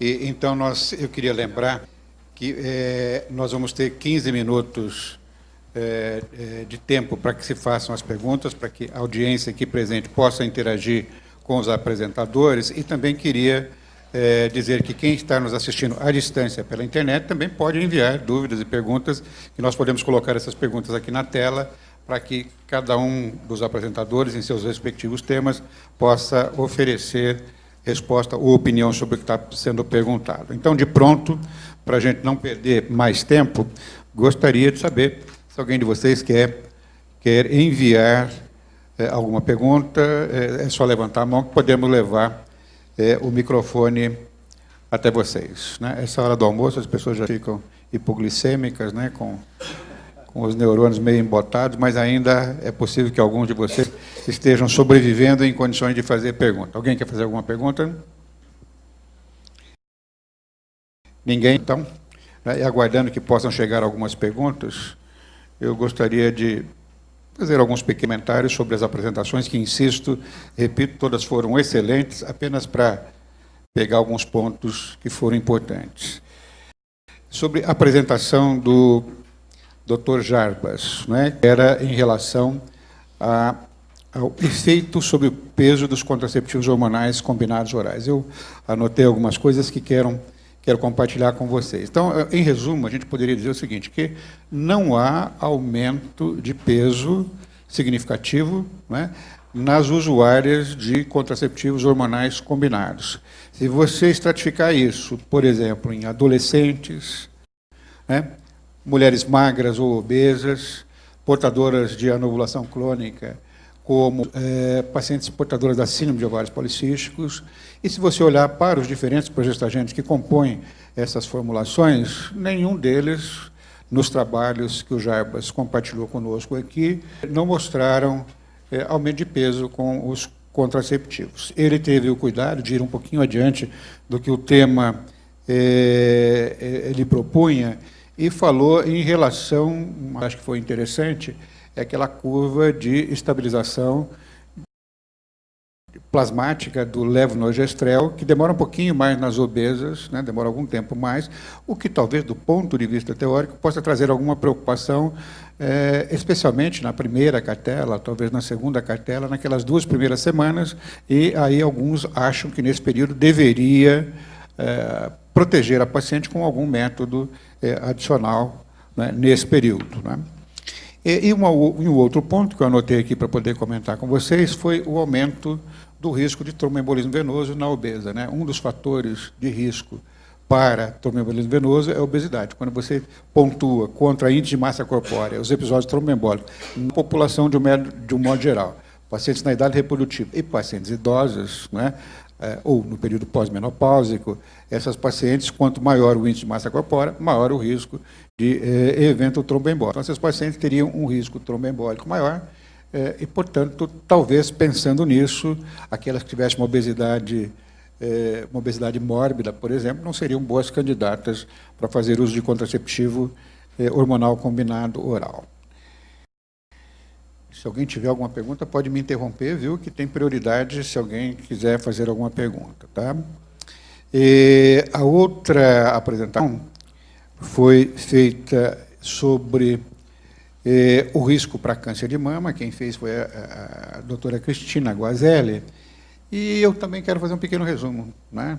Então, eu queria lembrar que nós vamos ter 15 minutos de tempo para que se façam as perguntas, para que a audiência aqui presente possa interagir com os apresentadores, e também queria dizer que quem está nos assistindo à distância pela internet também pode enviar dúvidas e perguntas, que nós podemos colocar essas perguntas aqui na tela, para que cada um dos apresentadores, em seus respectivos temas, possa oferecer resposta ou opinião sobre o que está sendo perguntado. Então, de pronto, para a gente não perder mais tempo, gostaria de saber se alguém de vocês quer enviar alguma pergunta. É só levantar a mão que podemos levar o microfone até vocês, né? Essa hora do almoço as pessoas já ficam hipoglicêmicas, né, com os neurônios meio embotados, mas ainda é possível que alguns de vocês estejam sobrevivendo em condições de fazer pergunta. Alguém quer fazer alguma pergunta? Ninguém? Então, e aguardando que possam chegar algumas perguntas, eu gostaria de fazer alguns pequenos comentários sobre as apresentações, que, insisto, repito, todas foram excelentes, apenas para pegar alguns pontos que foram importantes. Sobre a apresentação do Dr. Jarbas, né, que era em relação ao efeito sobre o peso dos contraceptivos hormonais combinados orais. Eu anotei algumas coisas que quero compartilhar com vocês. Então, em resumo, a gente poderia dizer o seguinte, que não há aumento de peso significativo, né, nas usuárias de contraceptivos hormonais combinados. Se você estratificar isso, por exemplo, em adolescentes, né, mulheres magras ou obesas, portadoras de anovulação crônica, como pacientes portadoras da síndrome de ovários policísticos. E se você olhar para os diferentes progestagentes que compõem essas formulações, nenhum deles, nos trabalhos que o Jarbas compartilhou conosco aqui, não mostraram aumento de peso com os contraceptivos. Ele teve o cuidado de ir um pouquinho adiante do que o tema ele propunha, e falou em relação, acho que foi interessante, aquela curva de estabilização plasmática do levonorgestrel, que demora um pouquinho mais nas obesas, né, demora algum tempo mais, o que talvez, do ponto de vista teórico, possa trazer alguma preocupação, especialmente na primeira cartela, talvez na segunda cartela, naquelas 2 primeiras semanas, e aí alguns acham que nesse período deveria proteger a paciente com algum método adicional, né, nesse período, né? E um outro ponto que eu anotei aqui para poder comentar com vocês foi o aumento do risco de tromboembolismo venoso na obesa, né? Um dos fatores de risco para tromboembolismo venoso é a obesidade. Quando você pontua contra índice de massa corpórea, os episódios tromboembólicos, na população de um modo geral, pacientes na idade reprodutiva e pacientes idosos, né, ou no período pós-menopáusico, essas pacientes, quanto maior o índice de massa corpórea, maior o risco de evento tromboembólico. Então, essas pacientes teriam um risco tromboembólico maior e, portanto, talvez pensando nisso, aquelas que tivessem uma obesidade mórbida, por exemplo, não seriam boas candidatas para fazer uso de contraceptivo hormonal combinado oral. Se alguém tiver alguma pergunta, pode me interromper, viu, que tem prioridade se alguém quiser fazer alguma pergunta, tá? E a outra apresentação foi feita sobre o risco para câncer de mama. Quem fez foi a doutora Cristina Guazelli, e eu também quero fazer um pequeno resumo, né?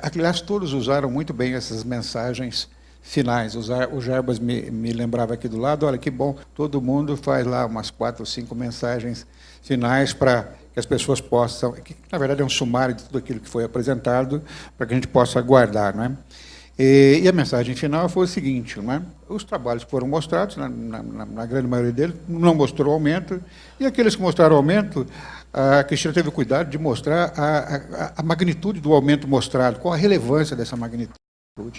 Aliás, todos usaram muito bem essas mensagens finais. O Jarbas me lembrava aqui do lado, olha que bom, todo mundo faz lá umas 4 ou 5 mensagens finais para que as pessoas possam, que na verdade é um sumário de tudo aquilo que foi apresentado, para que a gente possa guardar, né? E a mensagem final foi o seguinte, né? Os trabalhos que foram mostrados, na grande maioria deles, não mostrou aumento, e aqueles que mostraram aumento, a Cristina teve o cuidado de mostrar a magnitude do aumento mostrado, qual a relevância dessa magnitude,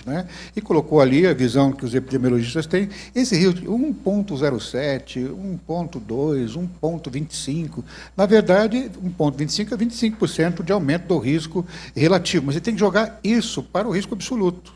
né? E colocou ali a visão que os epidemiologistas têm, esse risco de 1,07, 1,2, 1,25. Na verdade, 1,25 é 25% de aumento do risco relativo, mas você tem que jogar isso para o risco absoluto.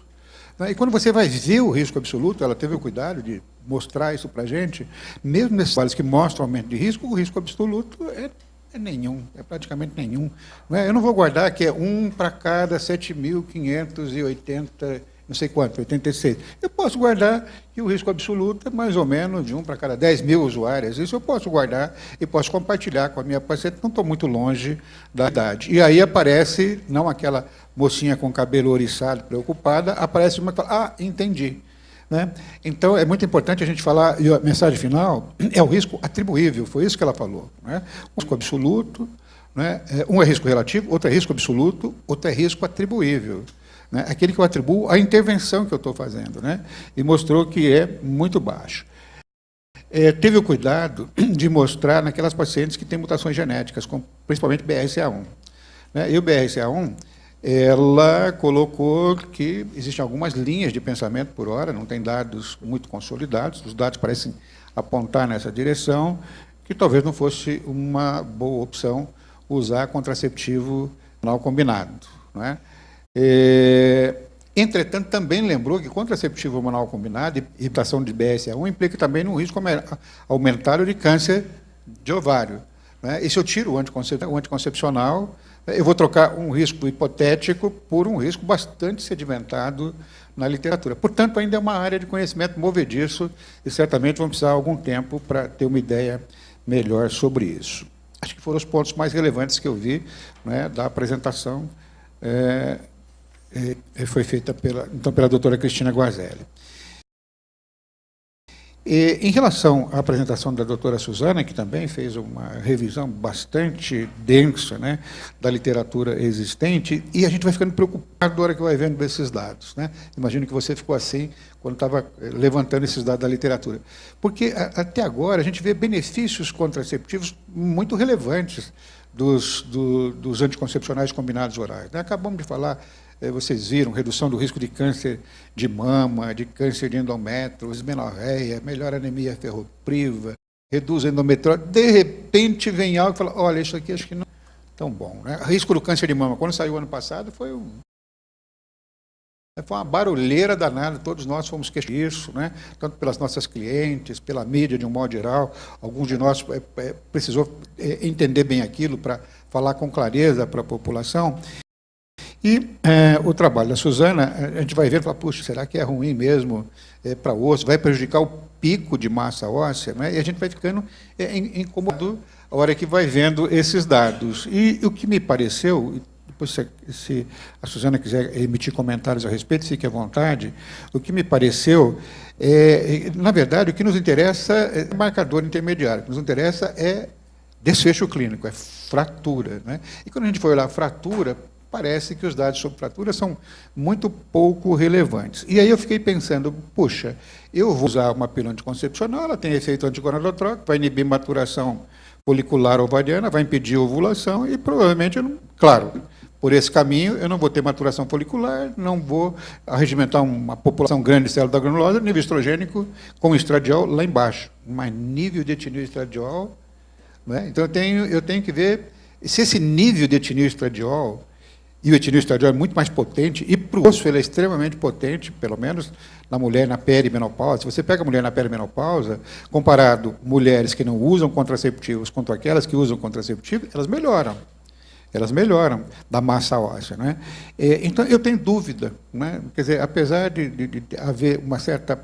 E quando você vai ver o risco absoluto, ela teve o cuidado de mostrar isso para a gente, mesmo nesses trabalhos que mostram aumento de risco, o risco absoluto é É nenhum, é praticamente nenhum. Não é? Eu não vou guardar que é 1 para cada 7.580, não sei quanto, 86. Eu posso guardar que o risco absoluto é mais ou menos de 1 para cada 10.000 usuários. Isso eu posso guardar e posso compartilhar com a minha paciente, não estou muito longe da idade. E aí aparece, não aquela mocinha com cabelo ouriçado, preocupada, aparece uma que fala, entendi. Né? Então, é muito importante a gente falar, e a mensagem final é o risco atribuível, foi isso que ela falou. Né? O risco absoluto, né? Um é risco relativo, outro é risco absoluto, outro é risco atribuível. Né? Aquele que eu atribuo à intervenção que eu estou fazendo. Né? E mostrou que é muito baixo. Teve o cuidado de mostrar naquelas pacientes que têm mutações genéticas, principalmente BRCA1. Né? E o BRCA1, ela colocou que existem algumas linhas de pensamento por hora, não tem dados muito consolidados, os dados parecem apontar nessa direção, que talvez não fosse uma boa opção usar contraceptivo hormonal combinado. Não é? Entretanto, também lembrou que contraceptivo hormonal combinado e implantação de BRCA1 implica também um risco aumentado de câncer de ovário. Né? E se eu tiro o anticoncepcional, eu vou trocar um risco hipotético por um risco bastante sedimentado na literatura. Portanto, ainda é uma área de conhecimento movediço e certamente vamos precisar de algum tempo para ter uma ideia melhor sobre isso. Acho que foram os pontos mais relevantes que eu vi, né, da apresentação. Foi feita pela doutora Cristina Guarzelli. Em relação à apresentação da doutora Suzana, que também fez uma revisão bastante densa, né, da literatura existente, e a gente vai ficando preocupado na hora que vai vendo esses dados. Né? Imagino que você ficou assim quando estava levantando esses dados da literatura. Porque, até agora, a gente vê benefícios contraceptivos muito relevantes dos anticoncepcionais combinados orais. Né? Acabamos de falar, vocês viram, redução do risco de câncer de mama, de câncer de endométrio, esmenorreia, melhora a anemia ferropriva, reduz a endometriose. De repente vem algo e fala, olha, isso aqui acho que não é tão bom. Né? O risco do câncer de mama, quando saiu ano passado, foi uma barulheira danada, todos nós fomos questionados isso, né? Tanto pelas nossas clientes, pela mídia de um modo geral, alguns de nós precisou entender bem aquilo para falar com clareza para a população. E o trabalho da Suzana, a gente vai ver e falar, puxa, será que é ruim mesmo para o osso? Vai prejudicar o pico de massa óssea? Né? E a gente vai ficando incomodado a hora que vai vendo esses dados. E o que me pareceu, depois se a Suzana quiser emitir comentários a respeito, fique à vontade, o que me pareceu, na verdade, o que nos interessa é marcador intermediário, o que nos interessa é desfecho clínico, é fratura. Né? E quando a gente for olhar a fratura, parece que os dados sobre fratura são muito pouco relevantes. E aí eu fiquei pensando, puxa, eu vou usar uma pílula anticoncepcional, ela tem efeito antigonadotrópico, vai inibir maturação folicular ovariana, vai impedir a ovulação e provavelmente, claro, por esse caminho eu não vou ter maturação folicular, não vou arregimentar uma população grande de célula da granulosa, nível estrogênico com estradiol lá embaixo. Mas nível de etinil estradiol, né? Então eu tenho que ver se esse nível de etinil estradiol, e o etinil estradiol é muito mais potente, e para o osso ele é extremamente potente, pelo menos na mulher na perimenopausa. Se você pega a mulher na perimenopausa, comparado mulheres que não usam contraceptivos contra aquelas que usam contraceptivo, elas melhoram da massa óssea. Né? Então, eu tenho dúvida. Né? Quer dizer, apesar de haver uma certa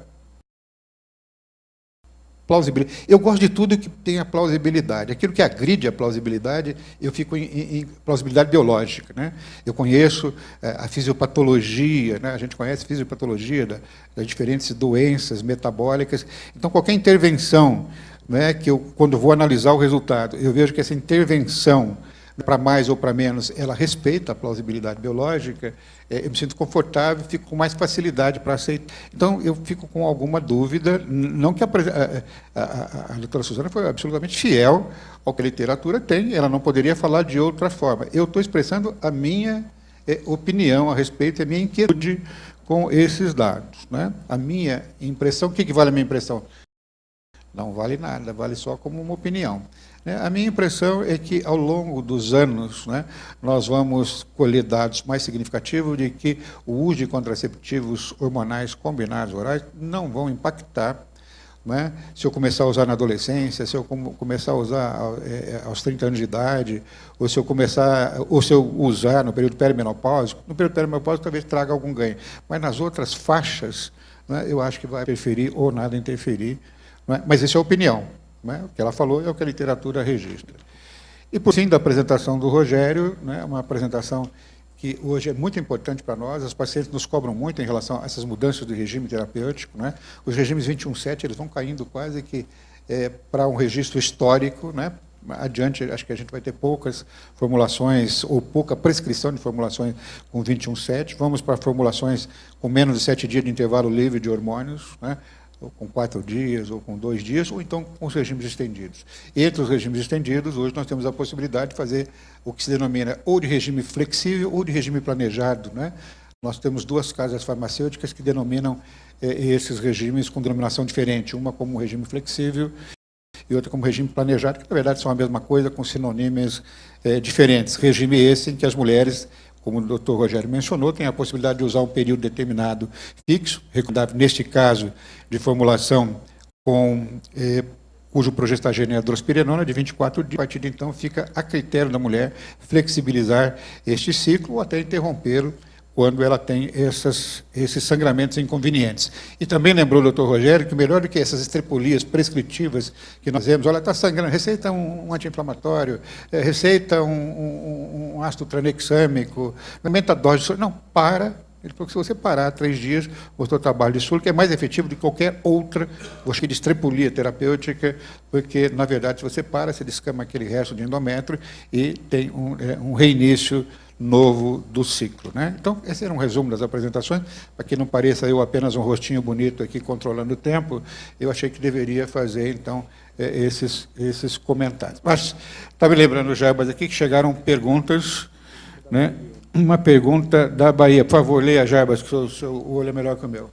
plausibilidade. Eu gosto de tudo que tenha plausibilidade. Aquilo que agride a plausibilidade, eu fico em plausibilidade biológica. Né? Eu conheço a fisiopatologia, né? A gente conhece a fisiopatologia das diferentes doenças metabólicas. Então, qualquer intervenção, né, que eu, quando vou analisar o resultado, eu vejo que essa intervenção, para mais ou para menos, ela respeita a plausibilidade biológica, eu me sinto confortável, fico com mais facilidade para aceitar. Então, eu fico com alguma dúvida, não que a doutora Suzana foi absolutamente fiel ao que a literatura tem, ela não poderia falar de outra forma. Eu estou expressando a minha opinião a respeito, a minha inquietude com esses dados. Né? A minha impressão, o que vale a minha impressão? Não vale nada, vale só como uma opinião. A minha impressão é que, ao longo dos anos, né, nós vamos colher dados mais significativos de que o uso de contraceptivos hormonais combinados orais não vão impactar não é? Se eu começar a usar na adolescência, se eu começar a usar aos 30 anos de idade, ou se eu usar no período perimenopáusico, no período perimenopáusico talvez traga algum ganho. Mas nas outras faixas, não é, eu acho que vai interferir ou nada interferir. Não é? Mas isso é opinião. Não é? O que ela falou é o que a literatura registra. E, por fim, da apresentação do Rogério, né, uma apresentação que hoje é muito importante para nós, as pacientes nos cobram muito em relação a essas mudanças do regime terapêutico, né? Os regimes 21/7 eles vão caindo quase que para um registro histórico, né? Adiante, acho que a gente vai ter poucas formulações ou pouca prescrição de formulações com 21/7, vamos para formulações com menos de 7 dias de intervalo livre de hormônios, né? Ou com 4 dias, ou com 2 dias, ou então com os regimes estendidos. Entre os regimes estendidos, hoje nós temos a possibilidade de fazer o que se denomina ou de regime flexível ou de regime planejado, né? Nós temos 2 casas farmacêuticas que denominam esses regimes com denominação diferente, uma como regime flexível e outra como regime planejado, que na verdade são a mesma coisa, com sinônimos diferentes. Regime esse em que as mulheres, como o doutor Rogério mencionou, tem a possibilidade de usar um período determinado fixo, recomendável neste caso de formulação cujo progestagênio é a drospirenona, de 24 dias. A partir de então, fica a critério da mulher flexibilizar este ciclo ou até interrompê-lo quando ela tem esses sangramentos inconvenientes. E também lembrou o doutor Rogério que melhor do que essas estrepolias prescritivas que nós vemos, olha, está sangrando, receita um anti-inflamatório, receita um ácido tranexâmico, aumenta a dose de... Não, para. Ele falou que se você parar 3 dias, mostrou o trabalho de Sul, que é mais efetivo do que qualquer outra, acho que de estrepolia terapêutica, porque, na verdade, se você para, você descama aquele resto de endométrio e tem um reinício novo do ciclo, né? Então, esse era um resumo das apresentações, para que não pareça eu apenas um rostinho bonito aqui controlando o tempo, eu achei que deveria fazer, então, esses comentários. Mas, estava me lembrando, Jarbas, aqui que chegaram perguntas, né? Uma pergunta da Bahia. Por favor, leia, Jarbas, que o seu olho é melhor que o meu.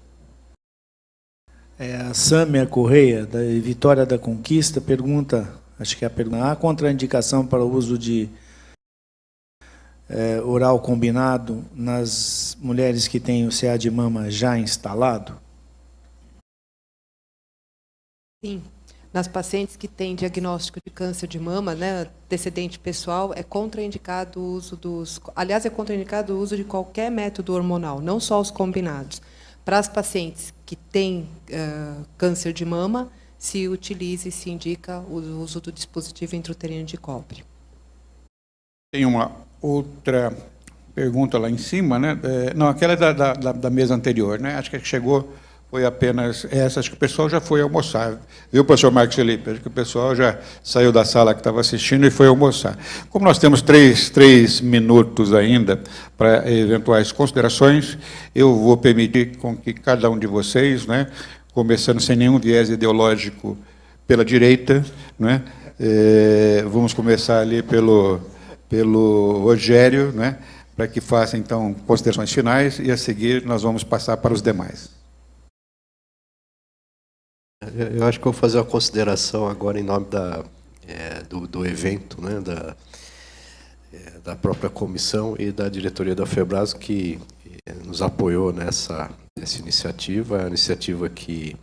A Sâmia Correia, da Vitória da Conquista, pergunta, acho que é a pergunta, há contraindicação para o uso de oral combinado nas mulheres que têm o CA de mama já instalado? Sim. Nas pacientes que têm diagnóstico de câncer de mama, né, antecedente pessoal, é contraindicado o uso é contraindicado o uso de qualquer método hormonal, não só os combinados. Para as pacientes que têm câncer de mama, se indica o uso do dispositivo intrauterino de cobre. Tem uma outra pergunta lá em cima, né? Não, aquela é da mesa anterior, né? Acho que chegou... Foi apenas essa, acho que o pessoal já foi almoçar. Viu, professor Marcos Felipe? Acho que o pessoal já saiu da sala que estava assistindo e foi almoçar. Como nós temos três minutos ainda para eventuais considerações, eu vou permitir com que cada um de vocês, né, começando sem nenhum viés ideológico pela direita, né, vamos começar ali pelo Rogério, né, para que faça, então, considerações finais, e a seguir nós vamos passar para os demais. Eu acho que eu vou fazer uma consideração agora em nome do evento, né, da própria comissão e da diretoria da FEBRASGO, que nos apoiou nessa iniciativa. A iniciativa que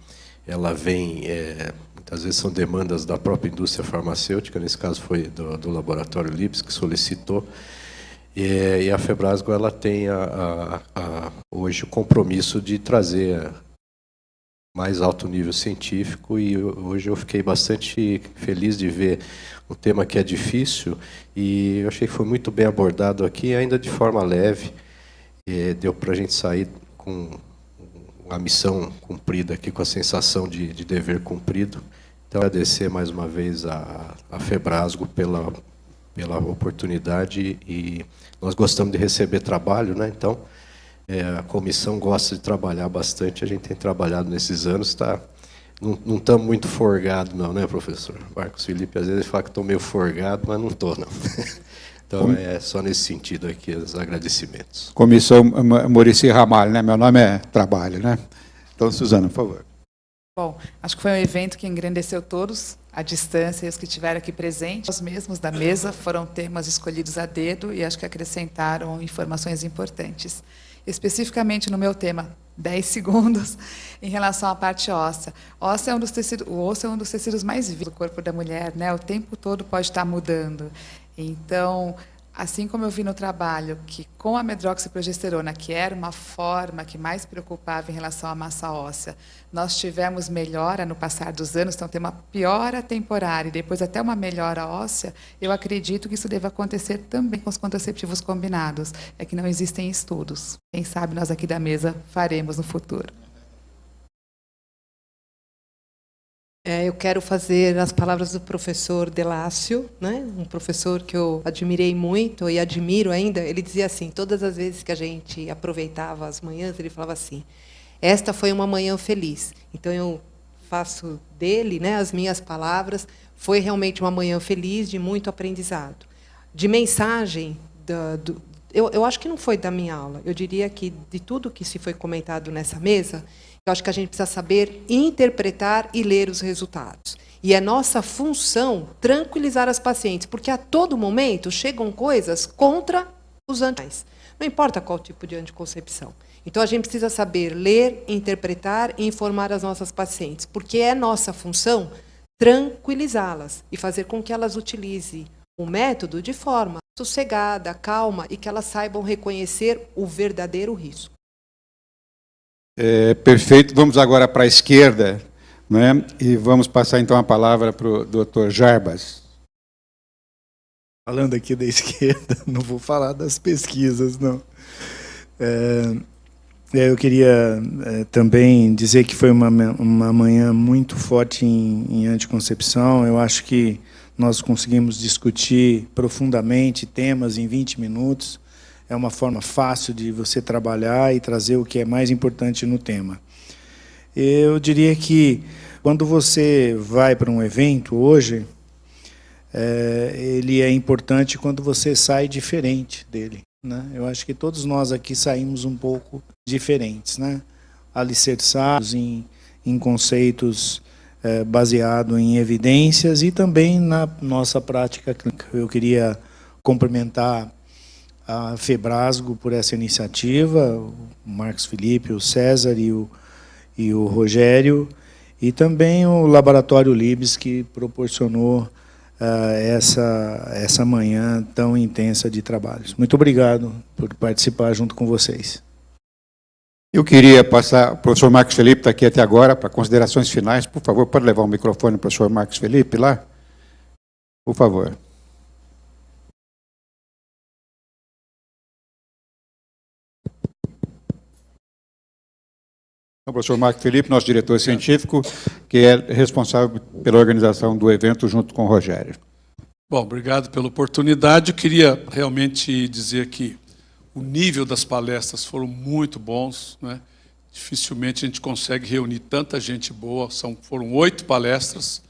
ela vem, muitas vezes são demandas da própria indústria farmacêutica, nesse caso foi do laboratório Lips, que solicitou, e a FEBRASGO ela tem hoje o compromisso de trazer mais alto nível científico, e hoje eu fiquei bastante feliz de ver um tema que é difícil, e eu achei que foi muito bem abordado aqui, ainda de forma leve, deu para a gente sair com a missão cumprida aqui, com a sensação de dever cumprido. Então, agradecer mais uma vez a FEBRASGO pela oportunidade, e nós gostamos de receber trabalho, né? Então, a comissão gosta de trabalhar bastante, a gente tem trabalhado nesses anos, não estamos muito forgados não, né, professor? Marcos Felipe às vezes fala que estou meio forgado, mas não estou, não. Então, é só nesse sentido aqui os agradecimentos. Comissão Muricy Ramalho, né? Meu nome é Trabalho, né? Então, Suzana, por favor. Bom, acho que foi um evento que engrandeceu todos à distância, e os que estiveram aqui presentes, os mesmos da mesa, foram temas escolhidos a dedo e acho que acrescentaram informações importantes. Especificamente no meu tema 10 segundos em relação à parte óssea. O osso é um dos tecidos mais vivos do corpo da mulher, né? O tempo todo pode estar mudando. Então, assim como eu vi no trabalho que com a medroxiprogesterona, que era uma forma que mais preocupava em relação à massa óssea, nós tivemos melhora no passar dos anos, então tem uma piora temporária e depois até uma melhora óssea, eu acredito que isso deva acontecer também com os contraceptivos combinados. É que não existem estudos. Quem sabe nós aqui da mesa faremos no futuro. Eu quero fazer as palavras do professor Delácio, né? Um professor que eu admirei muito e admiro ainda. Ele dizia assim, todas as vezes que a gente aproveitava as manhãs, ele falava assim, esta foi uma manhã feliz. Então, eu faço dele, né, as minhas palavras. Foi realmente uma manhã feliz, de muito aprendizado. De mensagem, eu acho que não foi da minha aula. Eu diria que, de tudo que se foi comentado nessa mesa, eu acho que a gente precisa saber interpretar e ler os resultados. E é nossa função tranquilizar as pacientes, porque a todo momento chegam coisas contra os anticoncepcionais. Não importa qual tipo de anticoncepção. Então, a gente precisa saber ler, interpretar e informar as nossas pacientes, porque é nossa função tranquilizá-las e fazer com que elas utilizem o método de forma sossegada, calma, e que elas saibam reconhecer o verdadeiro risco. Perfeito. Vamos agora para a esquerda, né? E vamos passar, então, a palavra para o Dr. Jarbas. Falando aqui da esquerda, não vou falar das pesquisas, não. Eu queria também dizer que foi uma manhã muito forte em anticoncepção. Eu acho que nós conseguimos discutir profundamente temas em 20 minutos. É uma forma fácil de você trabalhar e trazer o que é mais importante no tema. Eu diria que, quando você vai para um evento hoje, ele é importante quando você sai diferente dele, né? Eu acho que todos nós aqui saímos um pouco diferentes, né? Alicerçados em conceitos baseados em evidências e também na nossa prática clínica. Eu queria cumprimentar a Febrasgo por essa iniciativa, o Marcos Felipe, o César e o Rogério, e também o Laboratório Libes, que proporcionou essa manhã tão intensa de trabalhos. Muito obrigado por participar junto com vocês. Eu queria passar, o professor Marcos Felipe está aqui até agora, para considerações finais. Por favor, pode levar o microfone para o professor Marcos Felipe lá? Por favor. O professor Marcos Felipe, nosso diretor científico, que é responsável pela organização do evento junto com o Rogério. Bom, obrigado pela oportunidade. Eu queria realmente dizer que o nível das palestras foram muito bons, né? Dificilmente a gente consegue reunir tanta gente boa. Foram 8 palestras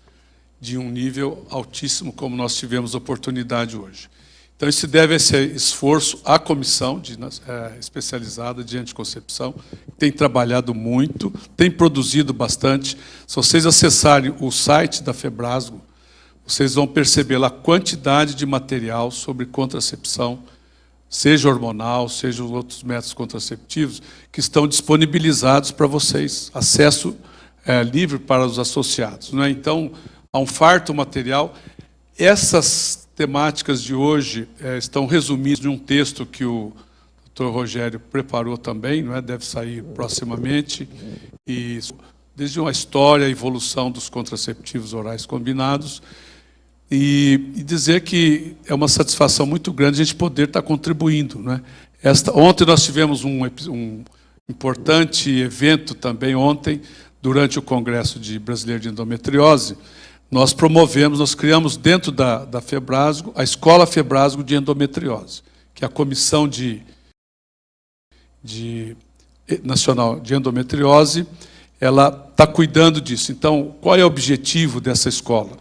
de um nível altíssimo, como nós tivemos oportunidade hoje. Então, isso deve a esse esforço à comissão especializada de anticoncepção, que tem trabalhado muito, tem produzido bastante. Se vocês acessarem o site da Febrasgo, vocês vão perceber lá a quantidade de material sobre contracepção, seja hormonal, seja os outros métodos contraceptivos, que estão disponibilizados para vocês, acesso livre para os associados, né? Então, há um farto material. Essas temáticas de hoje estão resumidas em um texto que o Dr. Rogério preparou também, não é? Deve sair proximamente, e desde uma história, a evolução dos contraceptivos orais combinados, e dizer que é uma satisfação muito grande a gente poder estar contribuindo, não é? Ontem nós tivemos um importante evento também, ontem, durante o Congresso Brasileiro de Endometriose. Nós criamos dentro da Febrasgo, a Escola Febrasgo de Endometriose, que é a Comissão Nacional de Endometriose, ela está cuidando disso. Então, qual é o objetivo dessa escola?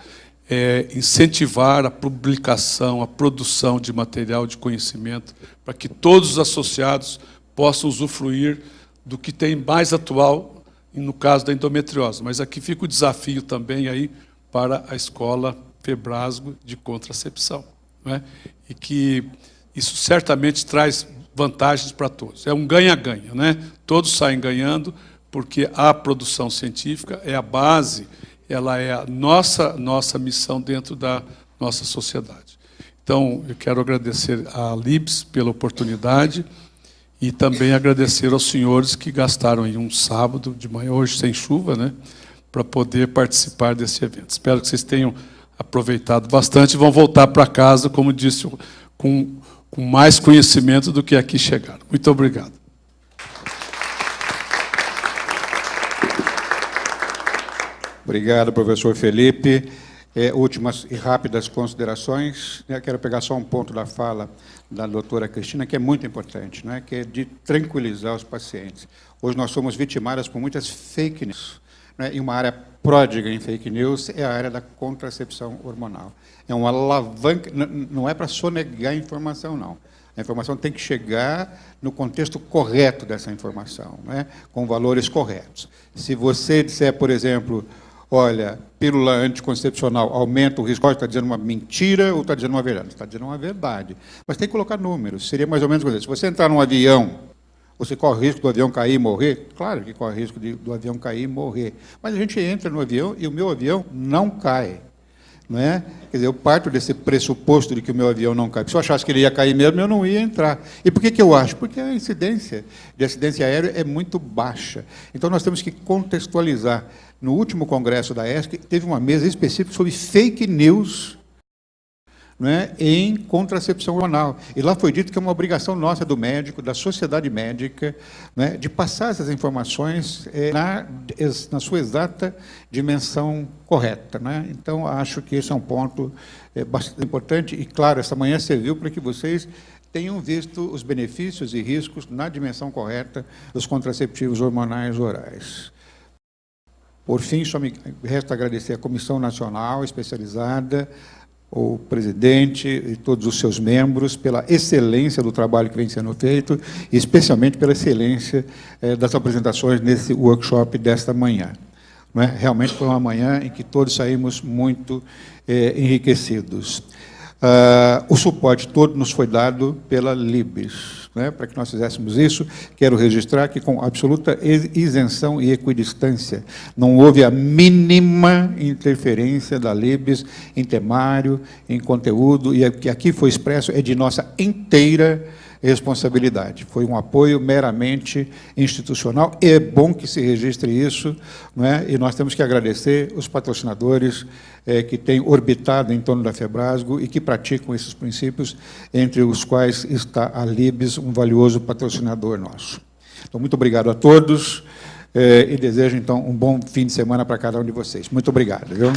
É incentivar a publicação, a produção de material de conhecimento, para que todos os associados possam usufruir do que tem mais atual, no caso da endometriose. Mas aqui fica o desafio também aí para a Escola Febrasgo de Contracepção, não é? E que isso certamente traz vantagens para todos. É um ganha-ganha, né? Todos saem ganhando, porque a produção científica é a base, ela é a nossa missão dentro da nossa sociedade. Então, eu quero agradecer à Libs pela oportunidade e também agradecer aos senhores que gastaram aí um sábado de manhã, hoje sem chuva, né, para poder participar desse evento. Espero que vocês tenham aproveitado bastante e vão voltar para casa, como disse, com mais conhecimento do que aqui chegaram. Muito obrigado. Obrigado, professor Felipe. Últimas e rápidas considerações. Quero pegar só um ponto da fala da doutora Cristina, que é muito importante, né, que é de tranquilizar os pacientes. Hoje nós somos vitimadas por muitas fake news, né, e uma área pródiga em fake news é a área da contracepção hormonal. É uma alavanca, não é para sonegar a informação, não. A informação tem que chegar no contexto correto dessa informação, né, com valores corretos. Se você disser, por exemplo, olha, pílula anticoncepcional aumenta o risco, está dizendo uma mentira ou está dizendo uma verdade? Está dizendo uma verdade. Mas tem que colocar números. Seria mais ou menos coisa. Se você entrar num avião, você corre o risco do avião cair e morrer? Claro que corre o risco do avião cair e morrer. Mas a gente entra no avião e o meu avião não cai. Não é? Quer dizer, eu parto desse pressuposto de que o meu avião não cai. Se eu achasse que ele ia cair mesmo, eu não ia entrar. E por que eu acho? Porque a incidência de acidente aéreo é muito baixa. Então, nós temos que contextualizar. No último congresso da ESC, teve uma mesa específica sobre fake news, né, em contracepção hormonal. E lá foi dito que é uma obrigação nossa do médico, da sociedade médica, né, de passar essas informações na sua exata dimensão correta, né? Então, acho que esse é um ponto bastante importante. E, claro, essa manhã serviu para que vocês tenham visto os benefícios e riscos na dimensão correta dos contraceptivos hormonais orais. Por fim, só me resta agradecer à Comissão Nacional Especializada, o presidente e todos os seus membros pela excelência do trabalho que vem sendo feito e especialmente pela excelência das apresentações nesse workshop desta manhã. Não é? Realmente foi uma manhã em que todos saímos muito enriquecidos. O suporte todo nos foi dado pela Libs, né, para que nós fizéssemos isso. Quero registrar que, com absoluta isenção e equidistância, não houve a mínima interferência da Libs em temário, em conteúdo, e o que aqui foi expresso é de nossa inteira responsabilidade. Foi um apoio meramente institucional, e é bom que se registre isso, não é? E nós temos que agradecer os patrocinadores que têm orbitado em torno da Febrasgo e que praticam esses princípios, entre os quais está a Libs, um valioso patrocinador nosso. Então, muito obrigado a todos, e desejo, então, um bom fim de semana para cada um de vocês. Muito obrigado. Viu?